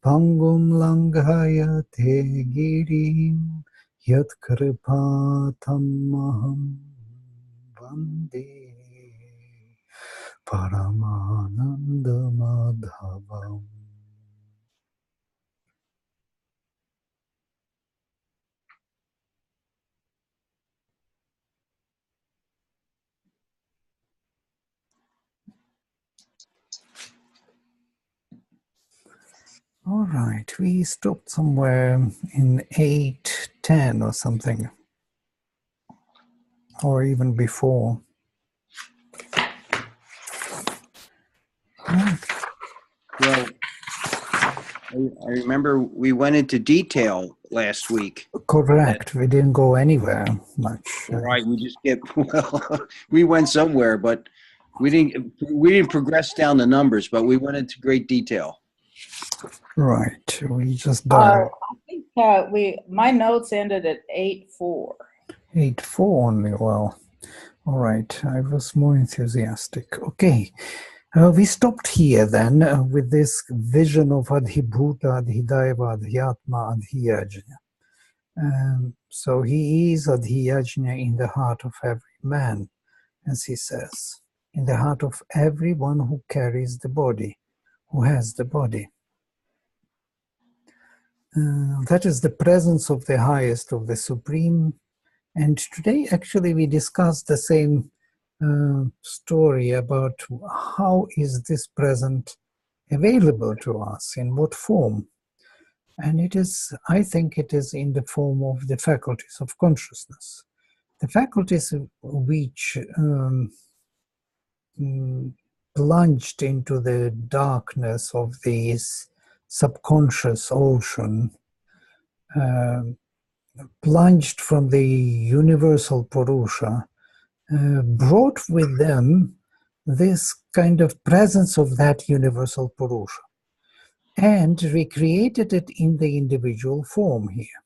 Pangum langhayate girim yatkripatamaham vande Paramanandamadhavam. All right, we stopped somewhere in 8:10 or something, or even before. Well, I remember we went into detail last week. Correct. We didn't go anywhere much. Right. We just we went somewhere, but we didn't progress down the numbers, but we went into great detail. Right. We just died. I think my notes ended at 8:4. 8:4 only. Well, all right. I was more enthusiastic. Okay. We stopped here then with this vision of Adhibhuta, Adhidaiva, Adhyatma, Adhyajna. So he is Adhyajna in the heart of every man, as he says, in the heart of everyone who carries the body, who has the body. That is the presence of the highest, of the supreme. And today, actually, we discussed the same story about how is this present available to us, in what form. And it is, I think it is in the form of the faculties of consciousness. The faculties which plunged into the darkness of this subconscious ocean, plunged from the universal Purusha, brought with them this kind of presence of that universal Purusha and recreated it in the individual form here.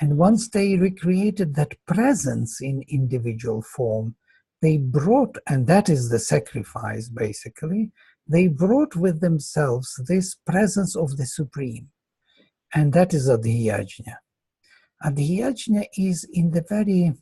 And once they recreated that presence in individual form, they brought, and that is the sacrifice basically, they brought with themselves this presence of the Supreme. And that is Adhyajna. Adhyajna is in the very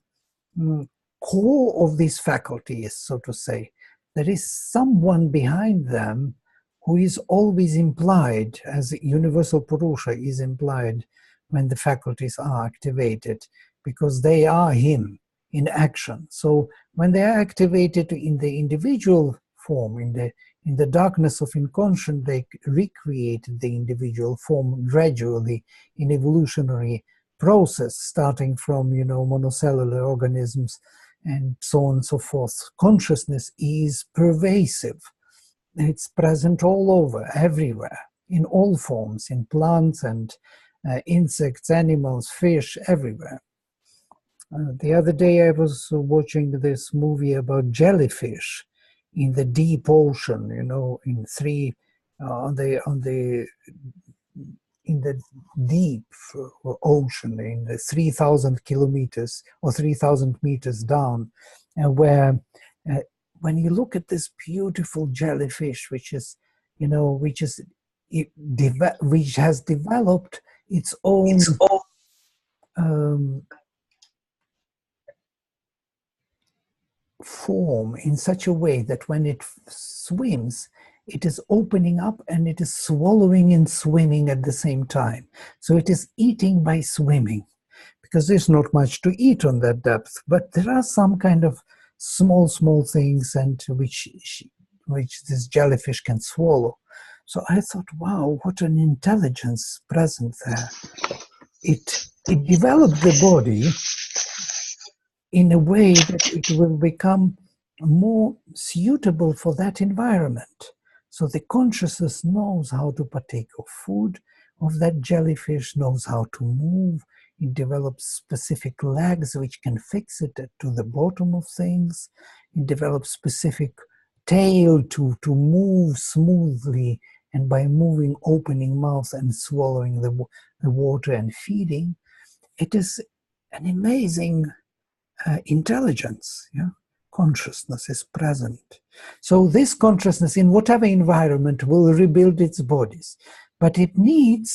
core of these faculties, so to say. There is someone behind them who is always implied, as universal Purusha is implied when the faculties are activated, because they are him in action. So when they are activated in the individual form, in the darkness of inconscient, they recreate the individual form gradually in evolutionary process, starting from monocellular organisms and so on and so forth. Consciousness is pervasive. It's present all over, everywhere, in all forms, in plants and insects, animals, fish, everywhere. The other day I was watching this movie about jellyfish in the deep ocean, in the deep ocean, in the 3,000 kilometers or 3,000 meters down, and where when you look at this beautiful jellyfish, which has developed its own form in such a way that when it swims, it is opening up and it is swallowing and swimming at the same time. So it is eating by swimming, because there's not much to eat on that depth, but there are some kind of small things and which this jellyfish can swallow. So I thought, wow, what an intelligence present there. It developed the body in a way that it will become more suitable for that environment. So the consciousness knows how to partake of food, of that jellyfish, knows how to move. It develops specific legs which can fix it to the bottom of things. It develops specific tail to move smoothly, and by moving, opening mouth and swallowing the water and feeding. It is an amazing intelligence. Yeah? Consciousness is present. So this consciousness in whatever environment will rebuild its bodies. but it needs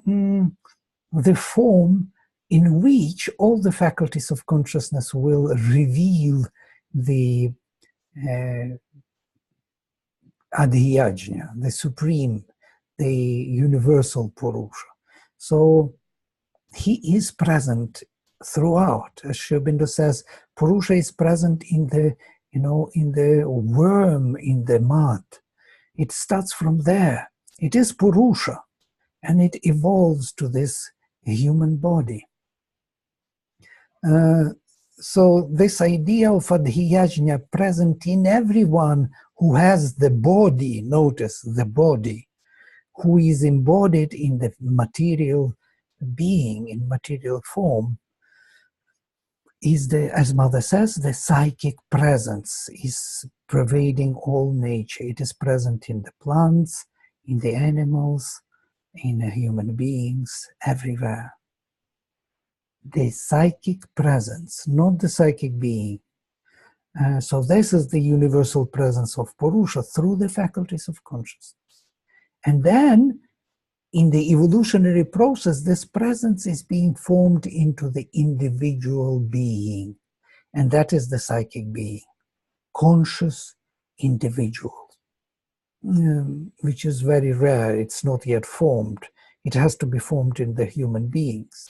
the form in which all the faculties of consciousness will reveal the Adhyajna, the supreme, the universal Purusha. So he is present throughout. As Sri Aurobindo says, Purusha is present in the, in the worm in the mud. It starts from there. It is Purusha, and it evolves to this human body. So this idea of Adhyajna present in everyone who has the body, notice the body, who is embodied in the material being, in material form, is the, as Mother says, the psychic presence is pervading all nature. It is present in the plants, in the animals, in the human beings, everywhere. The psychic presence, not the psychic being. So this is the universal presence of Purusha through the faculties of consciousness. And then, in the evolutionary process, this presence is being formed into the individual being. And that is the psychic being, conscious individual, which is very rare. It's not yet formed. It has to be formed in the human beings.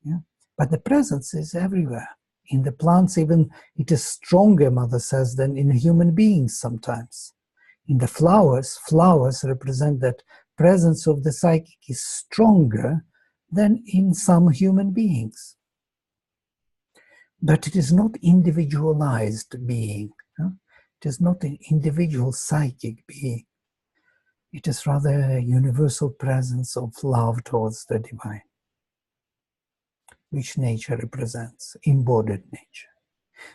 Yeah? But the presence is everywhere. In the plants, even it is stronger, Mother says, than in human beings sometimes. In the flowers, flowers represent that presence of the psychic is stronger than in some human beings. But it is not individualized being. It is not an individual psychic being. It is rather a universal presence of love towards the divine, which nature represents, embodied nature.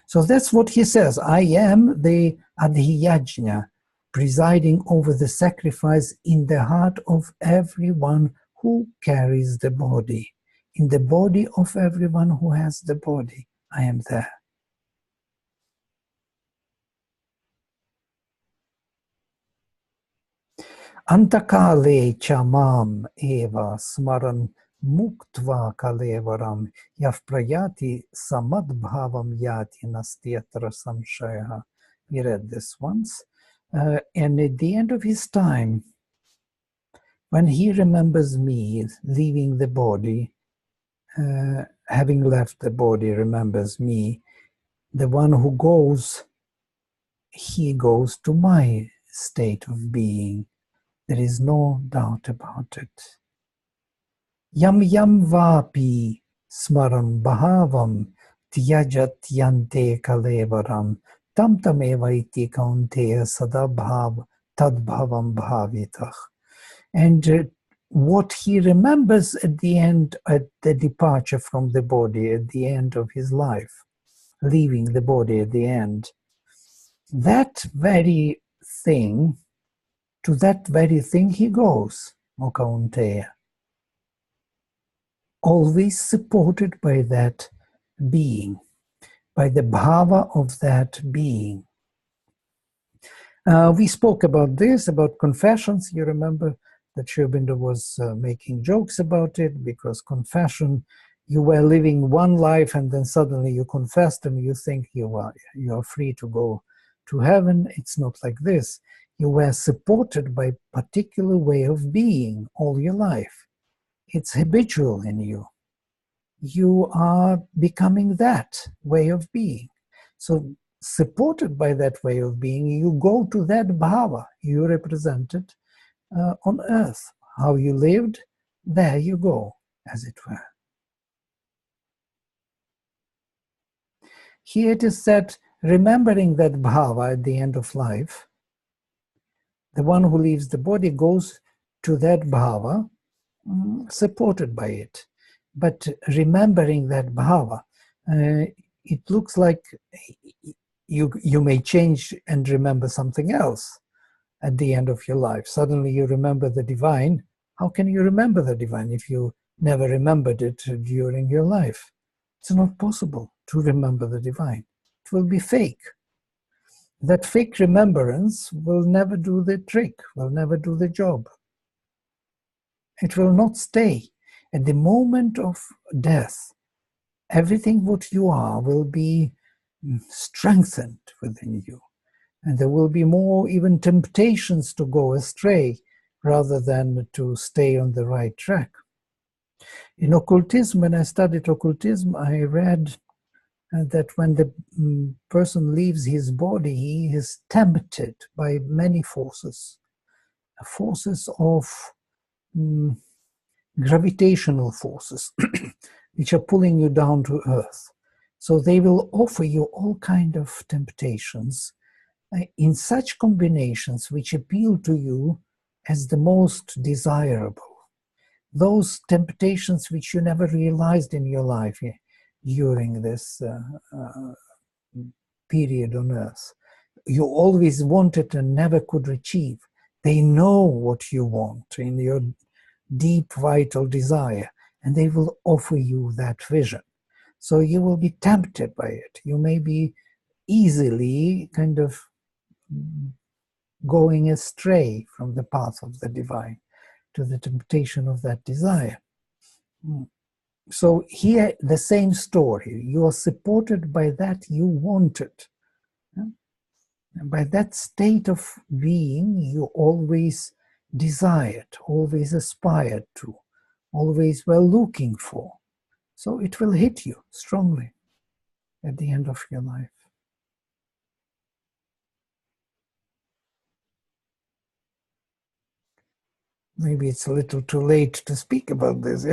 So that's what he says. I am the Adhyajna, presiding over the sacrifice in the heart of everyone who carries the body. In the body of everyone who has the body, I am there. Antakale chamam eva smaran muktva kalevaram yavprayati samadbhavam yati nastyatra samshaya. We read this once. And at the end of his time, when he remembers me leaving the body, having left the body, remembers me, the one who goes, he goes to my state of being. There is no doubt about it. Yam yam vapi smaram bhavam tyajat yante kalevaram tam tameva iti kaunteya sadabhav tadbhavam bhavitah. And what he remembers at the end, at the departure from the body, at the end of his life, leaving the body at the end, that very thing, to that very thing he goes, O Kaunteya, always supported by that being, by the bhava of that being. We spoke about this, about confessions. You remember that Sri Aurobindo was making jokes about it, because confession, you were living one life and then suddenly you confessed and you think you are free to go to heaven. It's not like this. You were supported by a particular way of being all your life. It's habitual in you. You are becoming that way of being. So supported by that way of being, you go to that bhava you represented on earth. How you lived, there you go, as it were. Here it is said, remembering that bhava at the end of life, the one who leaves the body goes to that bhava, supported by it. But remembering that bhava, it looks like you may change and remember something else at the end of your life. Suddenly you remember the divine. How can you remember the divine if you never remembered it during your life? It's not possible to remember the divine. It will be fake. That fake remembrance will never do the trick, will never do the job. It will not stay. At the moment of death, everything what you are will be strengthened within you. And there will be more even temptations to go astray rather than to stay on the right track. In occultism, when I studied occultism, I read that when the person leaves his body, he is tempted by many forces of gravitational forces, which are pulling you down to earth. So they will offer you all kind of temptations in such combinations which appeal to you as the most desirable. Those temptations which you never realized in your life during this period on earth. You always wanted and never could achieve. They know what you want in your deep vital desire, and they will offer you that vision. So you will be tempted by it. You may be easily kind of going astray from the path of the divine to the temptation of that desire. So here, the same story. You are supported by that you wanted. By that state of being you always desired, always aspired to, always were looking for. So it will hit you strongly at the end of your life. Maybe it's a little too late to speak about this.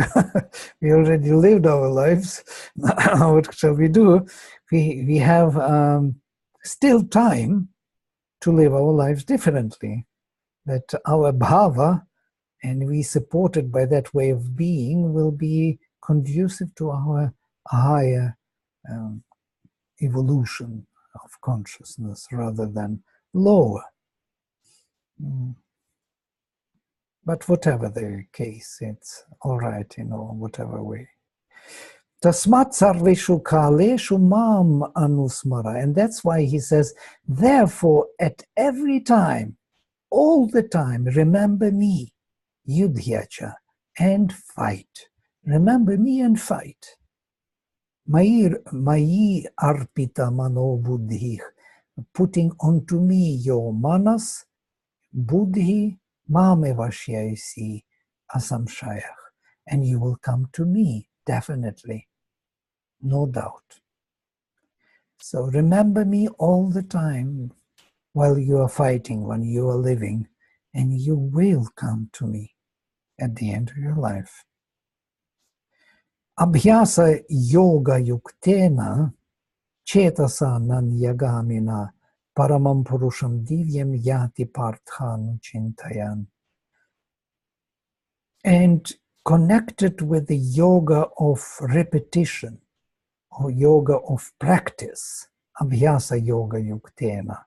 We already lived our lives. What shall we do? We have still time to live our lives differently. That our bhava, and we supported by that way of being, will be conducive to our higher evolution of consciousness rather than lower. But whatever the case, it's all right, whatever way. Tasmat sarveshu kaleshu mam anusmara. And that's why he says, therefore, at every time, all the time, remember me, yudhyacha, and fight. Remember me and fight. Mayi arpita mano buddhi, putting onto me your manas, buddhi, mame vashyayasi asamshayach, and you will come to me, definitely, no doubt. So remember me all the time while you are fighting, when you are living, and you will come to me at the end of your life. Abhyasa yoga yuktena chetasa nanyagamina paramam purusham divyam yati parthanu chintayan. And connected with the yoga of repetition, or yoga of practice, abhyasa yoga yuktena,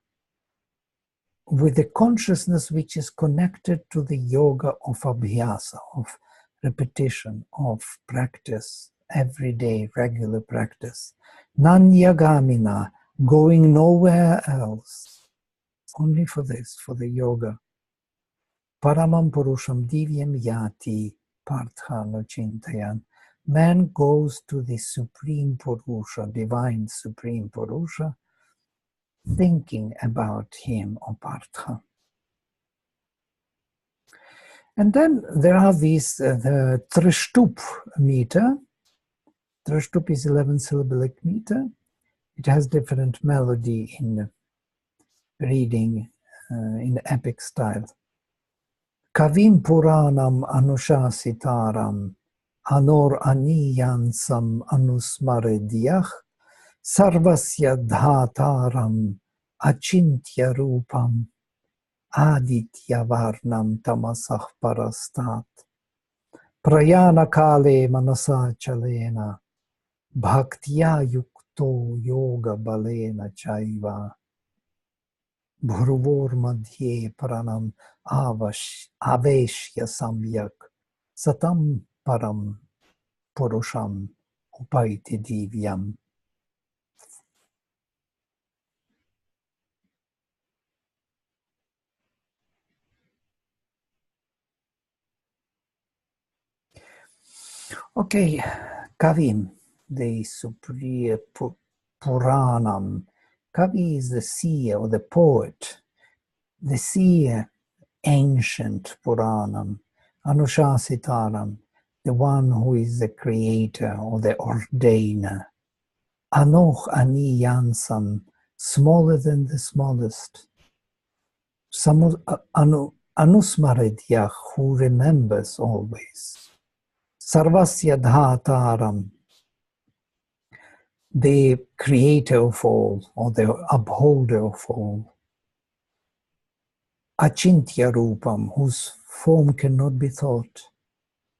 with the consciousness which is connected to the yoga of abhyasa, of repetition, of practice, everyday, regular practice. Nanyagamina, going nowhere else, only for this, for the yoga. Paramam purusham divyam yati parthano chintayan. Man goes to the Supreme Purusha, divine Supreme Purusha, thinking about him, or partha. And then there are these, the Trishtup meter. Trishtup is 11-syllabic meter. It has different melody in reading in epic style. Kavim Puranam Anushasitaram Anor Aniyansam Anusmaredyach Sarvasya Dhataram Achintya Rupam Aditya Varnam Tamasah Parastat Prayana Kale Manasa Chalena Bhaktya Yukto Yoga Balena Chaiva Bhurvor Madhye Paranam Aveshya Samyak Satam Param Purusham Upaiti Divyam. Okay, Kavim, the Supriya Puranam. Kavi is the seer or the poet, the seer, ancient Puranam, Anushasitaram, the one who is the creator or the ordainer. Anoch Ani Yansam, smaller than the smallest. Anusmaridya, who remembers always. Sarvasya Dhataram, the creator of all, or the upholder of all. Achintya Rupam, whose form cannot be thought.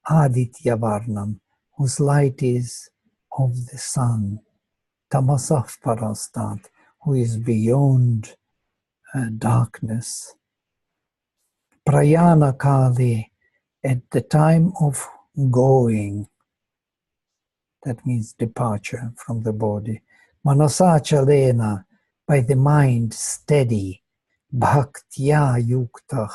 Aditya Varnam, whose light is of the sun. Tamasaf Parastat, who is beyond darkness. Prayana Kali, at the time of going, that means departure from the body. Manasachalena, by the mind steady. Bhaktya yuktah,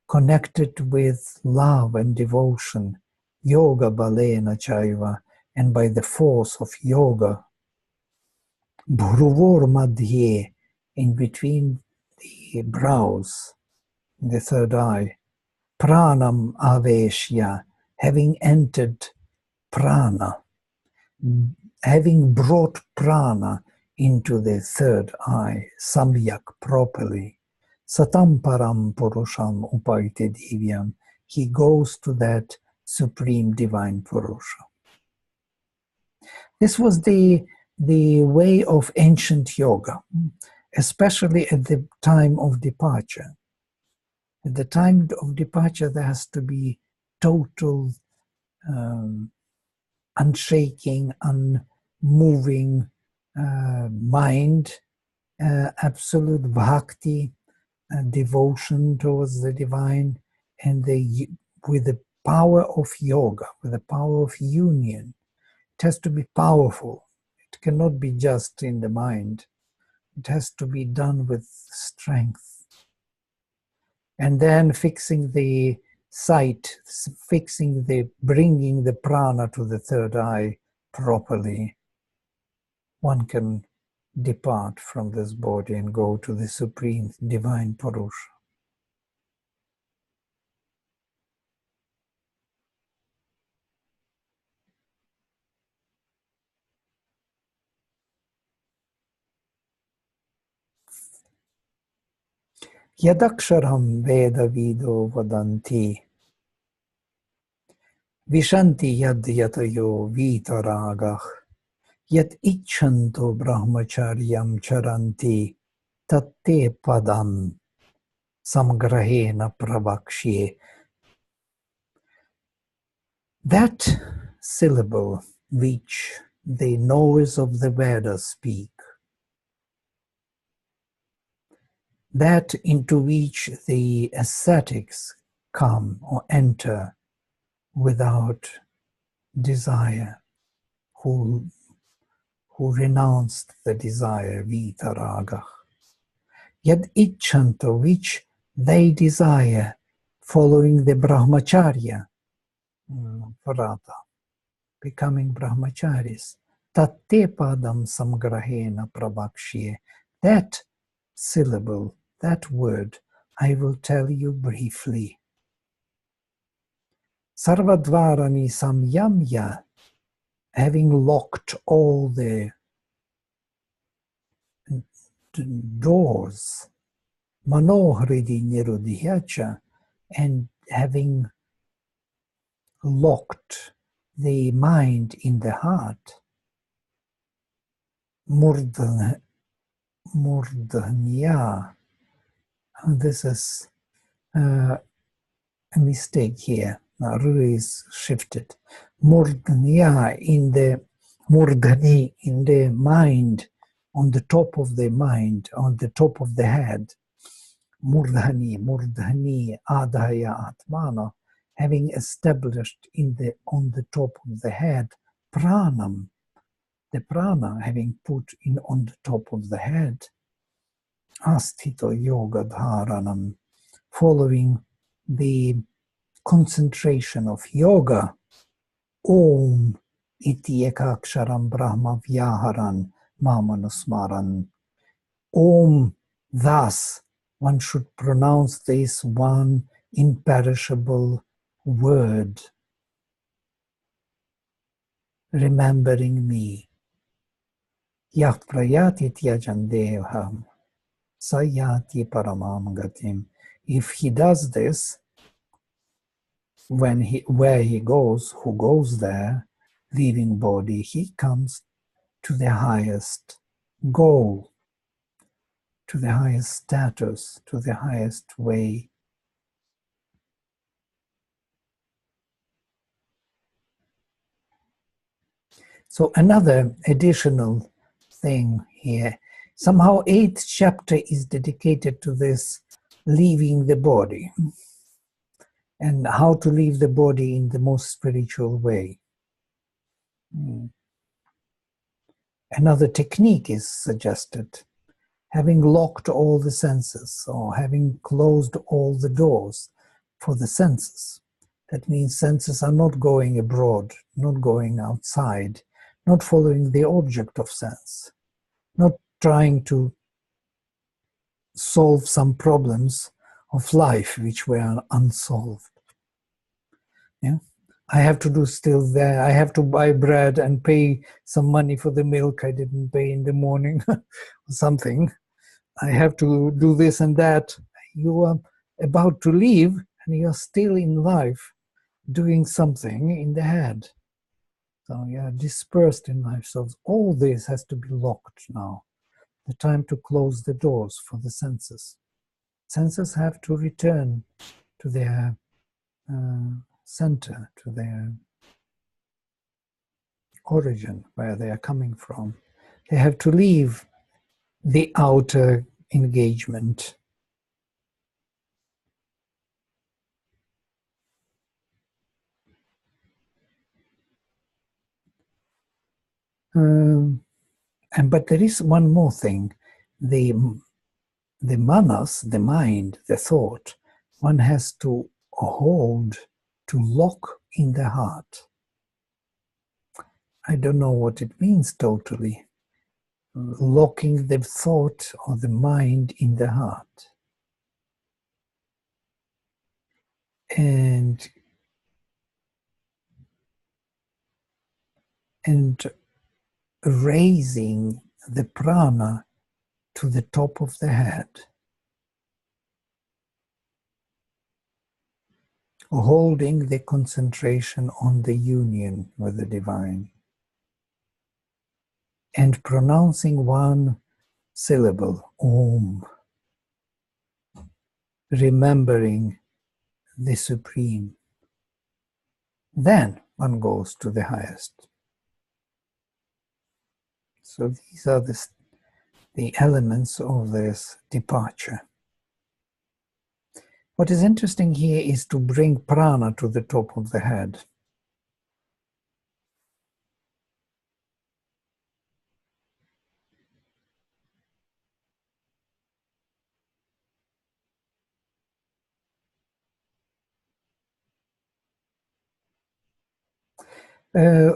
connected with love and devotion. Yoga balena chaiva, and by the force of yoga. Bhruvor madhye, in between the brows, the third eye. Pranam aveshya, having entered prana, having brought prana into the third eye, samyak, properly. Satam param purusham upaite divyam, he goes to that supreme divine purusha. This was the way of ancient yoga, especially at the time of departure. At the time of departure, there has to be total unshaking, unmoving mind, absolute bhakti, devotion towards the divine, and with the power of yoga, with the power of union. It has to be powerful. It cannot be just in the mind. It has to be done with strength. And then fixing the sight, bringing the prana to the third eye properly, one can depart from this body and go to the supreme divine Purusha. Yadaksharam Veda Vido Vadanti Vishanti Yad Yatayo Vitaragah Yat Ichanto Brahmacharyam Charanti Tatte Padam Samgrahena Pravakshye. That syllable which the knowers of the Vedas speak, that into which the ascetics come or enter without desire, who renounced the desire, vitaraga. Yet ichanto, which they desire, following the brahmacharya, vrata, becoming brahmacharis, tatte padam samgrahena prabhakshye. That syllable, that word, I will tell you briefly. Sarvadvarani samyamya, having locked all the doors, manohridi nirudhyacha, and having locked the mind in the heart, murdhanya. This is a mistake here. Ru is shifted. Murdhanya, in the murdhani, in the mind, on the top of the mind, on the top of the head. Murdhani, adhaya atmana, having established on the top of the head, pranam, the prana having put in on the top of the head, asthito yoga dharanam, following the concentration of yoga, Om iti ekaksharam brahma vyaharan mamanusmaran. Om, thus one should pronounce this one imperishable word, remembering me. Yah prayati tyajandeham sayati paramam gatim. If he does this, where he goes, who goes there, leaving body, he comes to the highest goal, to the highest status, to the highest way. So another additional thing here, somehow 8th chapter is dedicated to this leaving the body and how to leave the body in the most spiritual way. Another technique is suggested, having locked all the senses or having closed all the doors for the senses. That means senses are not going abroad, not going outside, not following the object of sense, not trying to solve some problems of life which were unsolved. Yeah? I have to do still there. I have to buy bread and pay some money for the milk I didn't pay in the morning or something. I have to do this and that. You are about to leave and you're still in life doing something in the head. So you're dispersed in life. So all this has to be locked now. The time to close the doors for the senses. Senses have to return to their center, to their origin, where they are coming from. They have to leave the outer engagement. But there is one more thing. The manas, the mind, the thought, one has to hold, to lock in the heart. I don't know what it means totally. Locking the thought or the mind in the heart. And raising the prana to the top of the head. Holding the concentration on the union with the divine. And pronouncing one syllable, Om. Remembering the Supreme. Then one goes to the highest. So these are the elements of this departure. What is interesting here is to bring prana to the top of the head.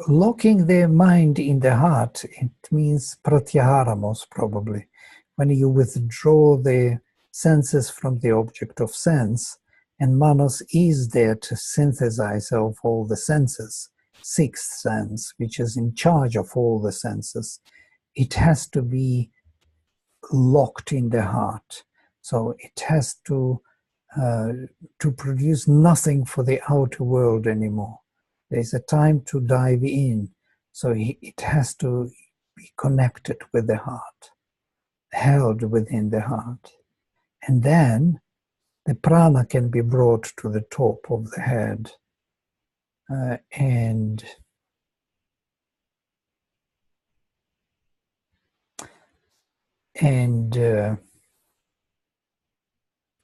Locking the mind in the heart, it means pratyahara most probably. When you withdraw the senses from the object of sense, and manas is there to synthesize of all the senses, sixth sense, which is in charge of all the senses, it has to be locked in the heart. So it has to produce nothing for the outer world anymore. There's a time to dive in, so it has to be connected with the heart, held within the heart. And then the prana can be brought to the top of the head. And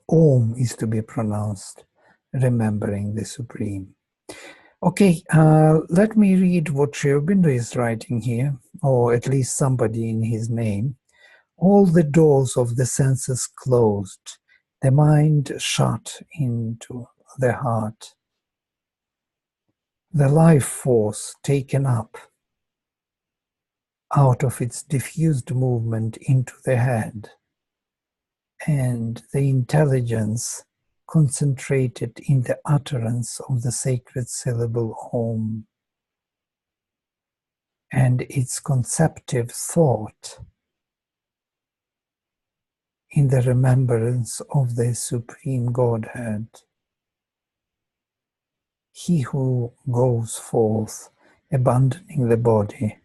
Om is to be pronounced, remembering the Supreme. Okay, let me read what Sri Aurobindo is writing here, or at least somebody in his name. All the doors of the senses closed, the mind shut into the heart. the life force taken up out of its diffused movement into the head, and the intelligence concentrated in the utterance of the sacred syllable Om, and its conceptive thought in the remembrance of the Supreme Godhead. He who goes forth abandoning the body,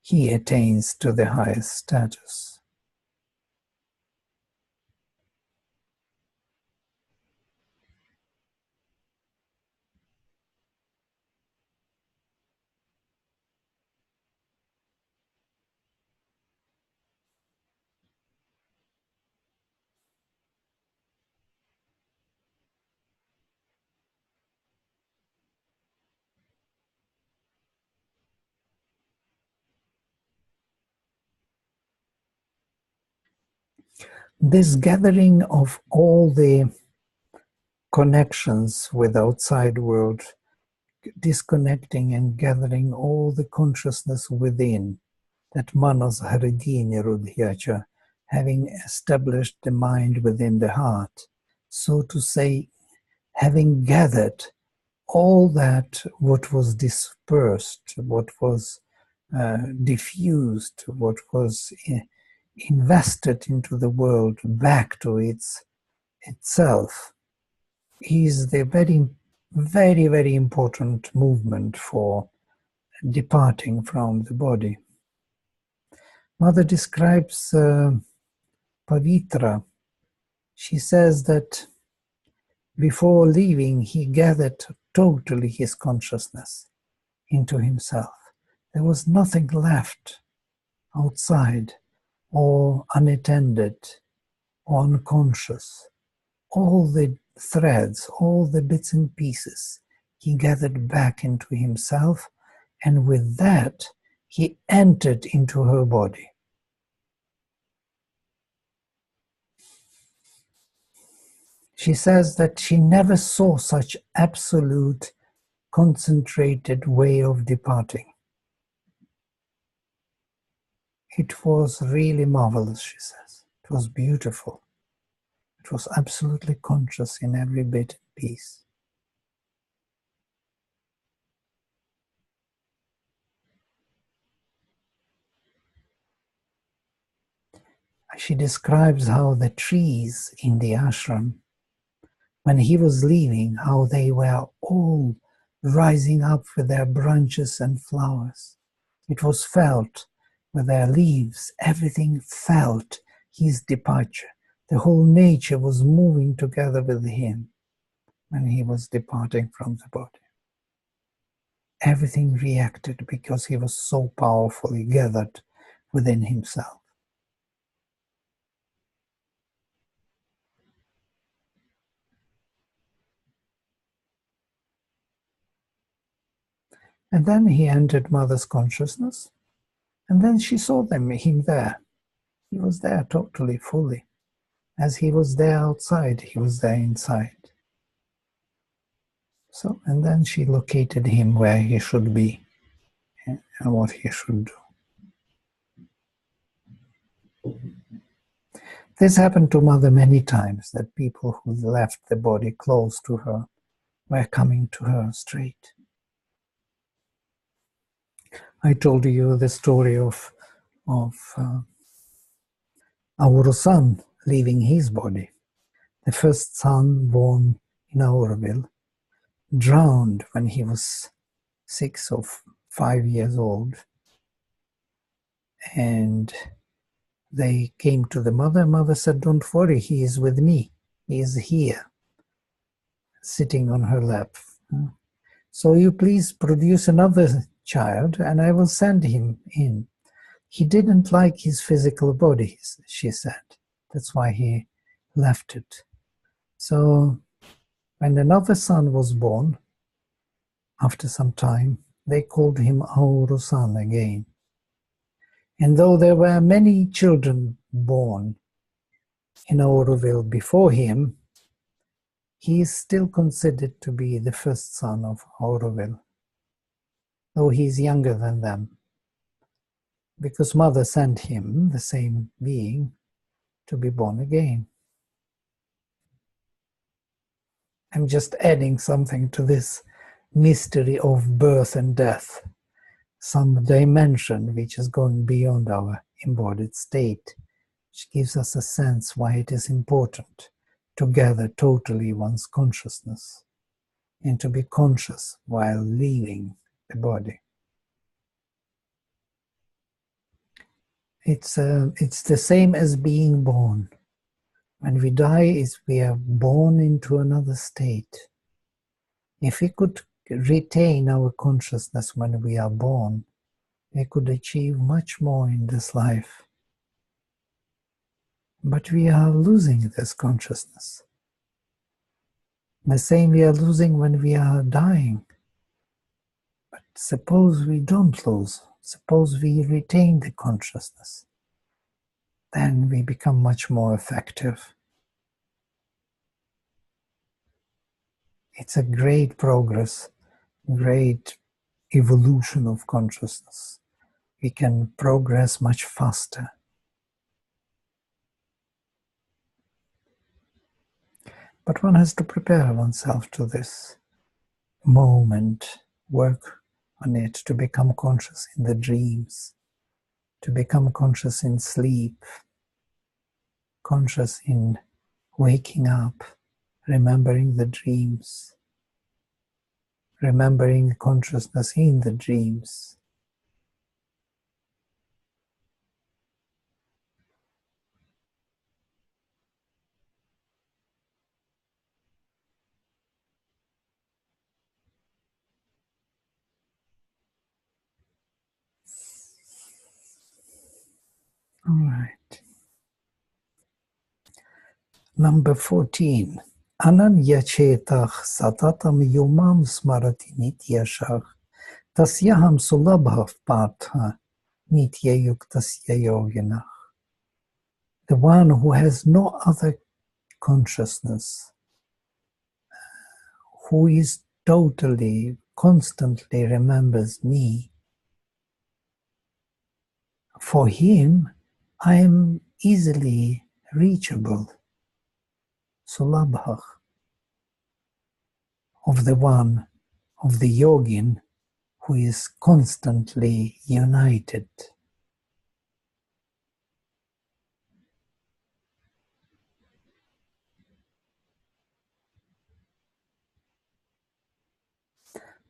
he attains to the highest status. This gathering of all the connections with the outside world, disconnecting and gathering all the consciousness within, that manas haridhi nirudhyacha, having established the mind within the heart, so to say, having gathered all that what was dispersed, what was diffused, what was invested into the world back to itself, is the very, very, very important movement for departing from the body. Mother describes Pavitra. She says that before leaving, he gathered totally his consciousness into himself. There was nothing left outside, or unattended, or unconscious. All the threads, all the bits and pieces, he gathered back into himself, and with that, he entered into her body. She says that she never saw such absolute, concentrated way of departing. It was really marvelous, she says. It was beautiful. It was absolutely conscious in every bit and piece. She describes how the trees in the ashram, when he was leaving, how they were all rising up with their branches and flowers. It was felt with their leaves, everything felt his departure. The whole nature was moving together with him when he was departing from the body. Everything reacted because he was so powerfully gathered within himself. And then he entered Mother's consciousness, and then she saw him there. He was there totally, fully. As he was there outside, he was there inside. So, and then she located him where he should be and what he should do. This happened to Mother many times, that people who left the body close to her were coming to her straight. I told you the story of our son leaving his body. The first son born in Auroville drowned when he was 6 or 5 years old. And they came to the mother. Mother said, "Don't worry, he is with me. He is here, sitting on her lap. So you please produce another child and I will send him in." He didn't like his physical body, she said. That's why he left it. So when another son was born, after some time, they called him Auru-san again. And though there were many children born in Auroville before him, he is still considered to be the first son of Auroville. though he's younger than them, because Mother sent him, the same being, to be born again. I'm just adding something to this mystery of birth and death, some dimension which is going beyond our embodied state, which gives us a sense why it is important to gather totally one's consciousness and to be conscious while leaving the body. It's the same as being born. When we die, we are born into another state. If we could retain our consciousness when we are born, we could achieve much more in this life. But we are losing this consciousness. The same we are losing when we are dying. But suppose we don't lose. Suppose we retain the consciousness. Then we become much more effective. It's a great progress, great evolution of consciousness. We can progress much faster. But one has to prepare oneself to this moment, work on it, to become conscious in the dreams, to become conscious in sleep, conscious in waking up, remembering the dreams, remembering consciousness in the dreams. All right. Number 14. Ananya chetach satatam yumam smarati nityashach tasyaham sulabhav partha nitya yuktasya yoginach. The one who has no other consciousness, who is totally, constantly remembers me, for him I am easily reachable. Sulabha, of the one, of the yogin who is constantly united.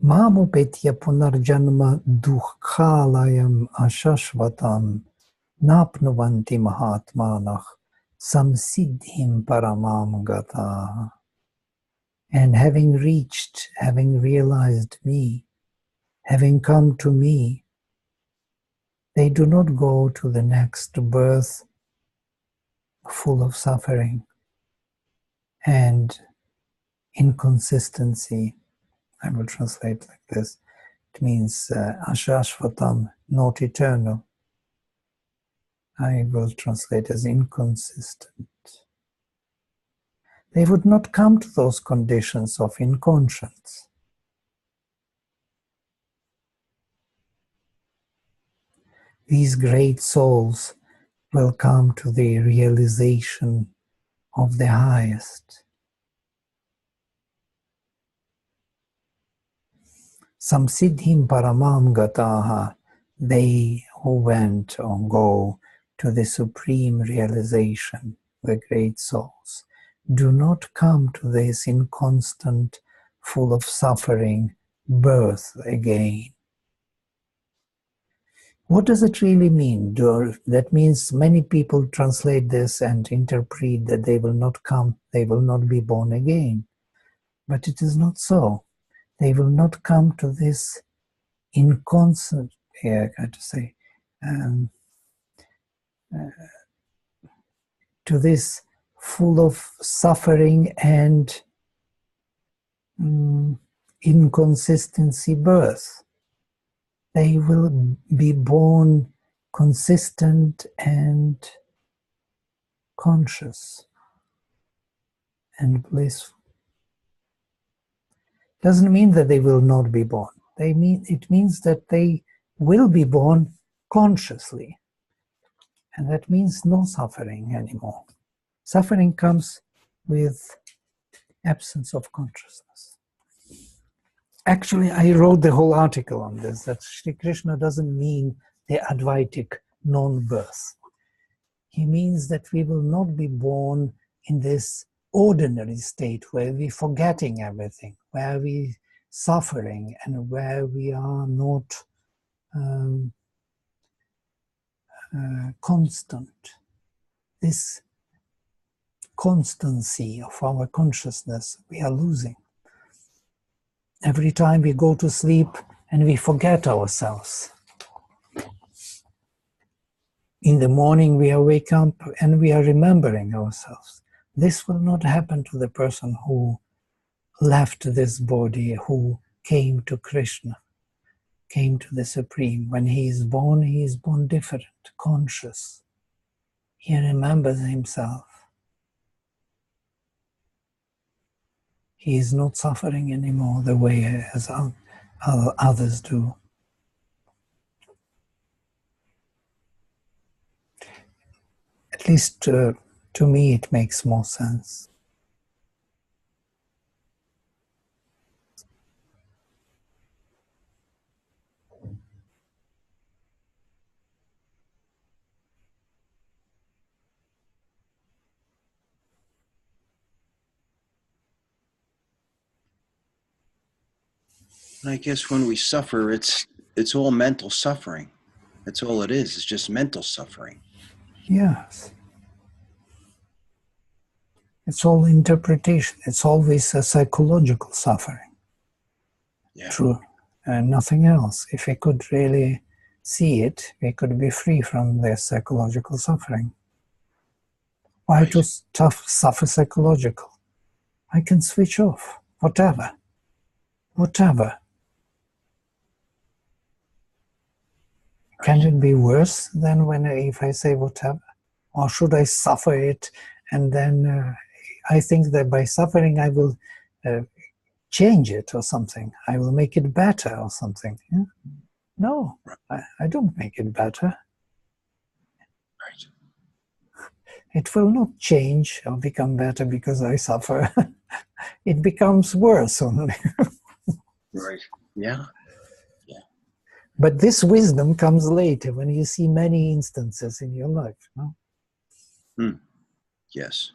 Mamupetya punarjanma dukkhalayam ashashvatam napnuvanti mahatmanah samsiddhim paramam gata. And having reached, having realized me, having come to me, they do not go to the next birth full of suffering and inconsistency. I will translate like this. It means ashashvatam, not eternal. I will translate as inconsistent. They would not come to those conditions of inconscience. These great souls will come to the realization of the highest. Samsiddhim paramam gataha, they who went or go to the supreme realization, the great souls, do not come to this inconstant, full of suffering, birth again. What does it really mean? That means many people translate this and interpret that they will not come, they will not be born again. But it is not so. They will not come to this inconstant, to this full of suffering and inconsistency birth. They will be born consistent and conscious and blissful. Doesn't mean that they will not be born. It means that they will be born consciously. And that means no suffering anymore. Suffering comes with absence of consciousness. Actually, I wrote the whole article on this, that Sri Krishna doesn't mean the Advaitic non-birth. He means that we will not be born in this ordinary state where we're forgetting everything, where we're suffering, and where we are not constant. This constancy of our consciousness we are losing. Every time we go to sleep and we forget ourselves. In the morning we wake up and we are remembering ourselves. This will not happen to the person who left this body, who came to Krishna, came to the Supreme. When he is born different, conscious. He remembers himself. He is not suffering anymore the way as others do. At least to me it makes more sense. I guess when we suffer, it's all mental suffering. That's all it is. It's just mental suffering. Yes. It's all interpretation. It's always a psychological suffering. Yeah. True. And nothing else. If we could really see it, we could be free from the psychological suffering. Why Right. to suffer psychological? I can switch off. Whatever. Whatever. Can it be worse than if I say whatever? Or should I suffer it and then I think that by suffering I will change it or something. I will make it better or something. Yeah? No, I don't make it better. Right. It will not change or become better because I suffer. It becomes worse only. Right. Yeah. But this wisdom comes later when you see many instances in your life. No? Yes.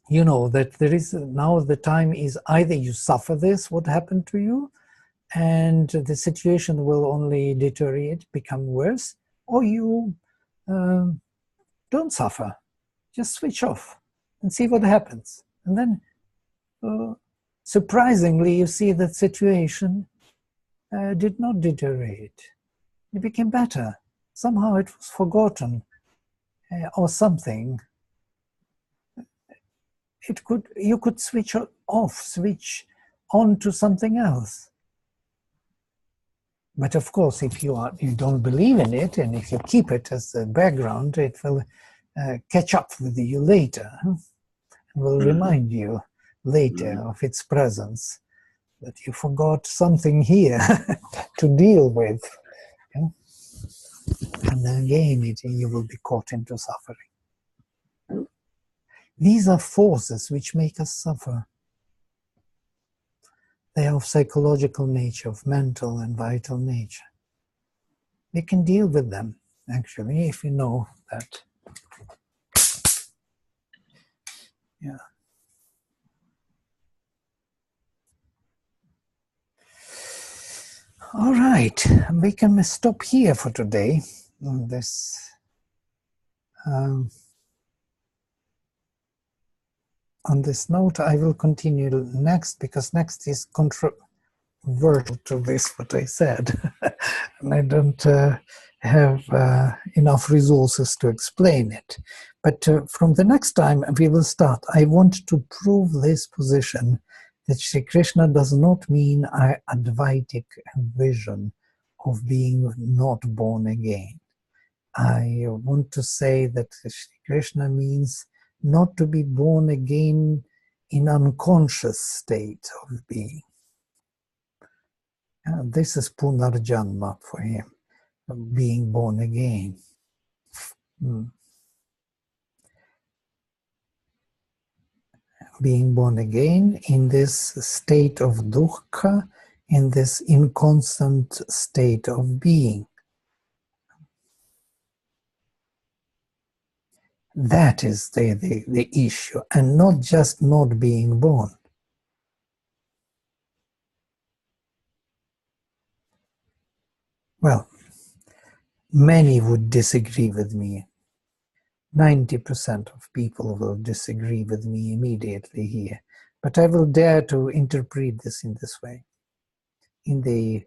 You know that there is now the time is either you suffer this, what happened to you, and the situation will only deteriorate, become worse, or you don't suffer. Just switch off and see what happens. And then, surprisingly, you see that situation did not deteriorate. It became better. Somehow it was forgotten or something. You could switch off, switch on to something else. But of course, if you don't believe in it, and if you keep it as the background, it will catch up with you later, and will remind you later of its presence, that you forgot something here to deal with. Yeah? And then again, you will be caught into suffering. These are forces which make us suffer. They are of psychological nature, of mental and vital nature. We can deal with them, actually, if you know that. Yeah. All right, we can stop here for today. On this note, I will continue next, because next is controversial to this, what I said. And I don't have enough resources to explain it. But from the next time we will start, I want to prove this position that Sri Krishna does not mean an Advaitic vision of being not born again. I want to say that Sri Krishna means not to be born again in unconscious state of being. this is Punarjanma for him, being born again. Being born again in this state of dukkha, in this inconstant state of being. That is the issue, and not just not being born. Well, many would disagree with me. 90% of people will disagree with me immediately here. But I will dare to interpret this in this way, in the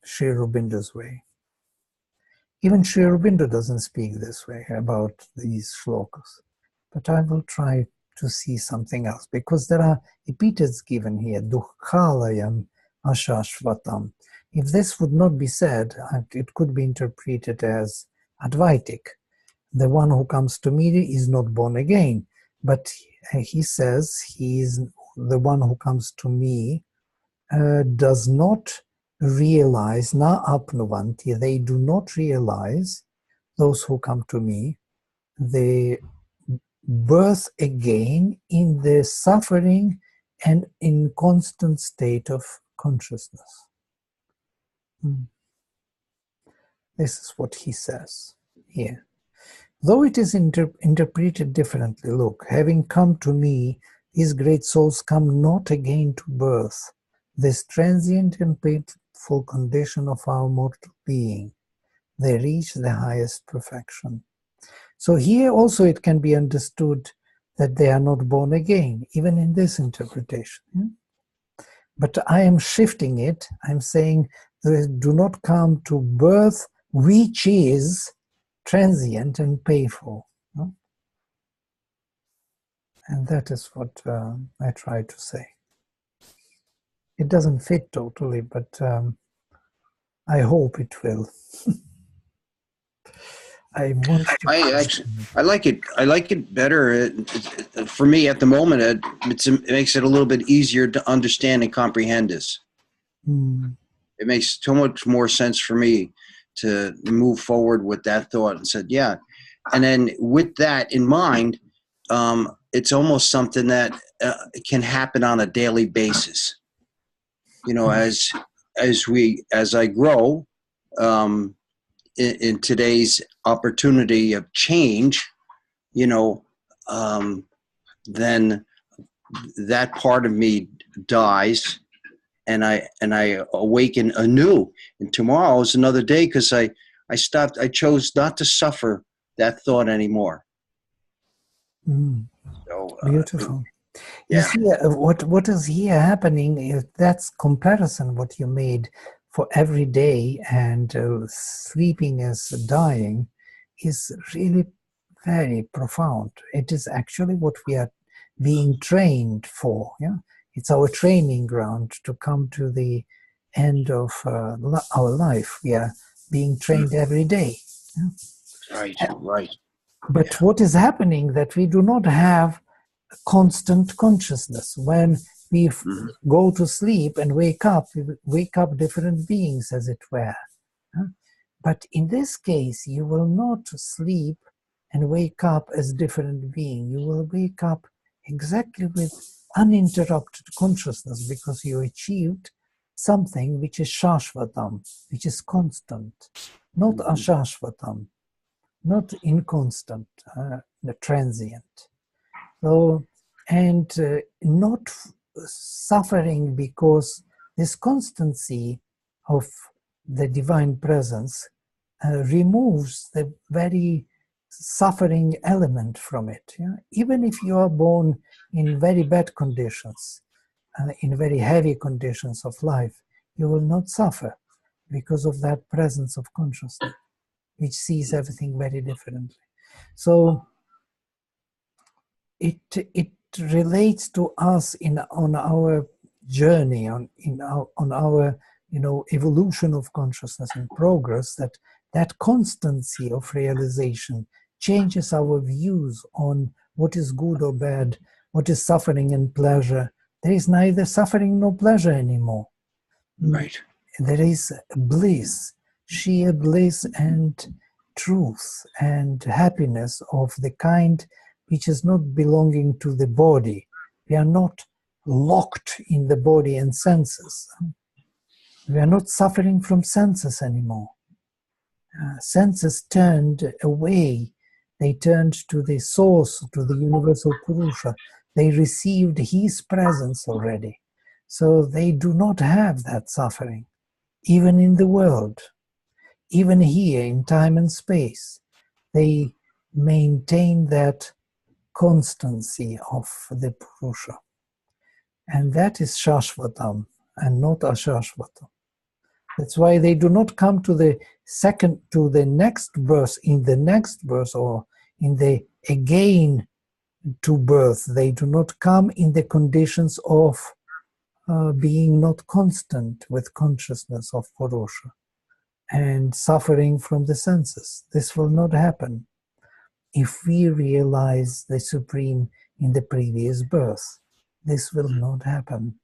Sri Aurobindo's way. Even Sri Aurobindo doesn't speak this way about these shlokas. But I will try to see something else, because there are epithets given here, dukkhalayam ashashvatam. If this would not be said, it could be interpreted as Advaitic. The one who comes to me is not born again. But he says he is the one who comes to me does not realize, na apnuvanti, they do not realize, those who come to me, the birth again in the suffering and in constant state of consciousness. This is what he says here. Though it is interpreted differently, look, having come to me, these great souls come not again to birth, this transient and painful condition of our mortal being. They reach the highest perfection. So here also it can be understood that they are not born again, even in this interpretation. But I am shifting it. I'm saying they do not come to birth, which is transient and painful. And that is what I try to say. It doesn't fit totally, but I hope it will. I like it. I like it better. For me, at the moment, it makes it a little bit easier to understand and comprehend this. It makes so much more sense for me to move forward with that thought and said, yeah. And then with that in mind, it's almost something that can happen on a daily basis. You know, as I grow in today's opportunity of change, you know, then that part of me dies, and I awaken anew. And tomorrow is another day, because I chose not to suffer that thought anymore. So, beautiful. Yeah. You see, what is here happening is that's comparison what you made for every day, and sleeping as dying is really very profound. It is actually what we are being trained for. Yeah, it's our training ground to come to the end of our life. We are being trained every day. Yeah? Right. But what is happening that we do not have constant consciousness. When we go to sleep and wake up, we wake up different beings, as it were. But in this case, you will not sleep and wake up as different being. You will wake up exactly with uninterrupted consciousness, because you achieved something which is shashvatam, which is constant, not ashashvatam, not inconstant, transient. So, and not suffering, because this constancy of the divine presence removes the very suffering element from it. Yeah? Even if you are born in very bad conditions, in very heavy conditions of life, you will not suffer because of that presence of consciousness, which sees everything very differently. So it relates to us on our journey, on our evolution of consciousness and progress, that constancy of realization changes our views on what is good or bad, what is suffering and pleasure. There is neither suffering nor pleasure anymore. Right. there is bliss, sheer bliss and truth and happiness of the kind which is not belonging to the body. We are not locked in the body and senses. We are not suffering from senses anymore. Senses turned away. They turned to the source, to the universal Purusha. They received his presence already. So they do not have that suffering, even in the world, even here in time and space. They maintain that constancy of the Purusha. And that is Shashvatam and not Ashashvatam. That's why they do not come to the next verse, in the next verse, or in the again to birth. They do not come in the conditions of being not constant with consciousness of Purusha and suffering from the senses. This will not happen if we realize the Supreme in the previous birth. This will not happen.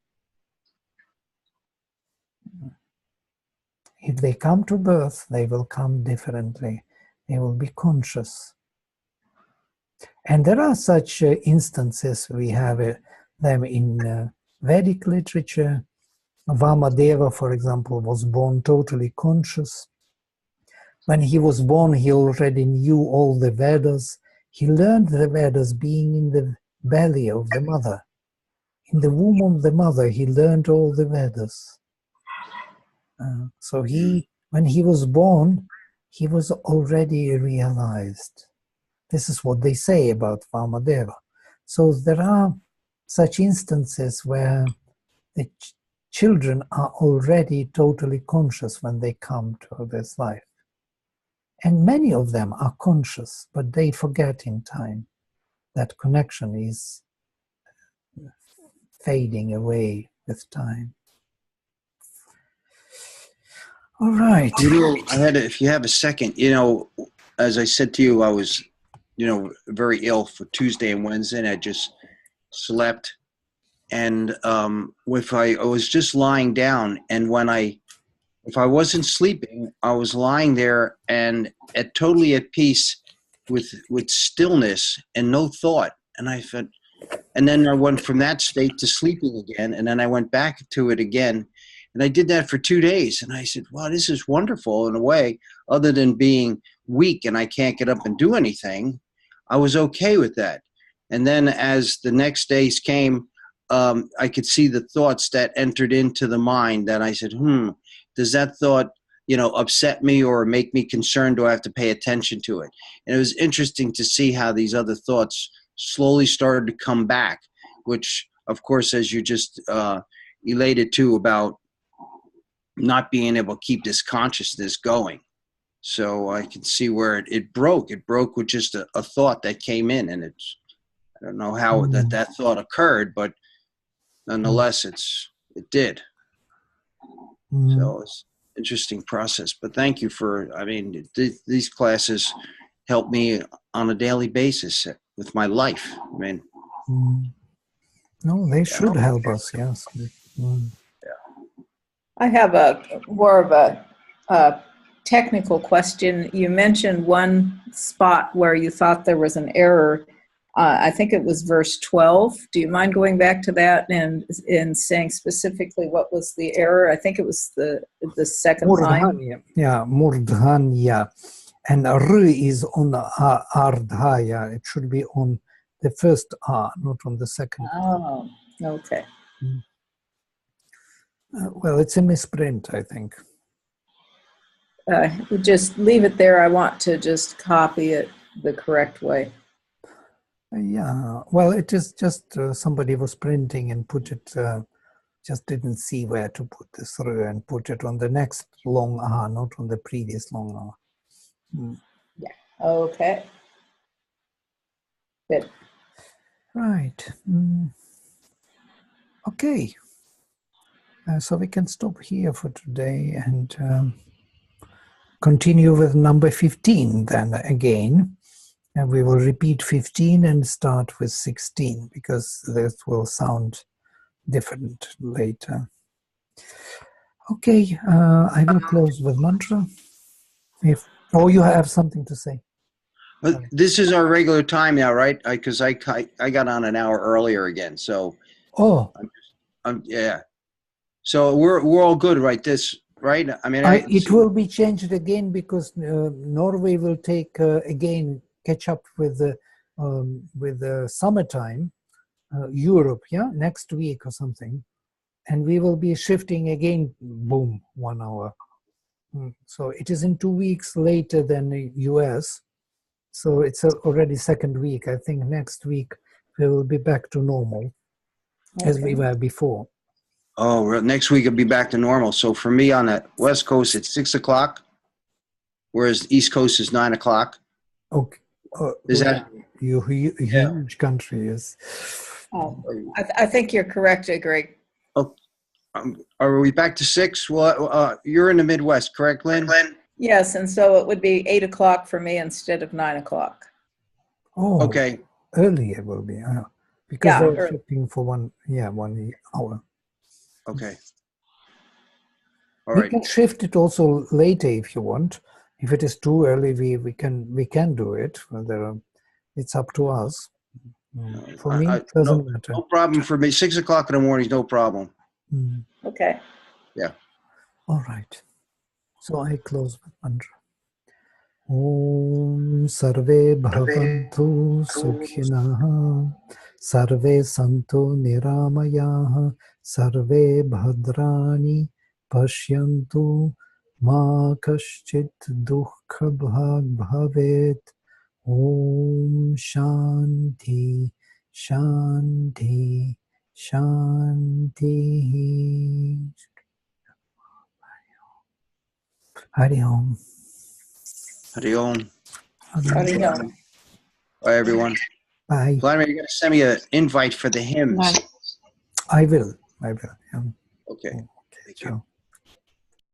If they come to birth, they will come differently. They will be conscious. And there are such instances. We have them in Vedic literature. Vamadeva, for example, was born totally conscious. When he was born, he already knew all the Vedas. He learned the Vedas being in the belly of the mother. In the womb of the mother, he learned all the Vedas. So when he was born, he was already realized. This is what they say about Vamadeva. So there are such instances where the children are already totally conscious when they come to this life. And many of them are conscious, but they forget in time. That connection is fading away with time. All right. If you have a second, as I said to you, I was, very ill for Tuesday and Wednesday, and I just slept. And if I was just lying down, and if I wasn't sleeping, I was lying there and totally at peace with stillness and no thought. And then I went from that state to sleeping again, and then I went back to it again. And I did that for 2 days, and I said, wow, this is wonderful in a way, other than being weak and I can't get up and do anything. I was okay with that. And then as the next days came, I could see the thoughts that entered into the mind that I said, does that thought, upset me or make me concerned? Do I have to pay attention to it? And it was interesting to see how these other thoughts slowly started to come back, which, of course, as you just elated to about not being able to keep this consciousness going. So I can see where it broke. It broke with just a thought that came in, and I don't know how that thought occurred, but nonetheless, it did. So it's an interesting process. But thank you these classes help me on a daily basis with my life. No, they should help us, yes. I have more of a technical question. You mentioned one spot where you thought there was an error. I think it was verse 12. Do you mind going back to that and saying specifically what was the error? I think it was the second line. Yeah, Murdhanya. And R is on Ardhaya. It should be on the first R, not on the second. Oh, okay. Well, it's a misprint, I think. Just leave it there. I want to just copy it the correct way. Yeah, well, it is just somebody was printing and put it, just didn't see where to put this through and put it on the next long R, not on the previous long R. Yeah, okay. Good. Right. Okay. So we can stop here for today and continue with number 15 then again. And we will repeat 15 and start with 16 because this will sound different later. Okay, I will close with mantra. You have something to say. But this is our regular time now, right? Because I got on an hour earlier again, so Oh, yeah. So we're all good, right? Right? I mean, it will be changed again because Norway will take again catch up with the summertime, Europe, yeah, next week or something, and we will be shifting again. Boom, 1 hour. So it is in 2 weeks later than the US. So it's already second week. I think next week we will be back to normal as we were before. Oh, next week it'll be back to normal. So for me on the West Coast, it's 6 o'clock, whereas the East Coast is 9 o'clock. Okay. Is that huge country is? I think you're correct, Greg. Oh, are we back to 6? Well, you're in the Midwest, correct, Lynn? Yes, and so it would be 8 o'clock for me instead of 9 o'clock. Oh, okay. Early it will be because they're shifting for 1 hour. Okay. All right. We can shift it also later if you want. If it is too early, we can do it. It's up to us. For me, it doesn't matter. No problem for me. 6 o'clock in the morning is no problem. Okay. Yeah. All right. So I close with mantra. Om Sarve Bhavantu Sukhinah Sarve Santu Niramayah Sarve Bhadrani Pashyantu Ma Kaschit Dukkha Bhag Bhavet. Om Shanti Shanti Shanti. Hari Om. Hari Om. Hari Om. Bye, everyone. Bye. Vladimir, you're going to send me an invite for the hymns. I will. Yeah. Okay. Sure.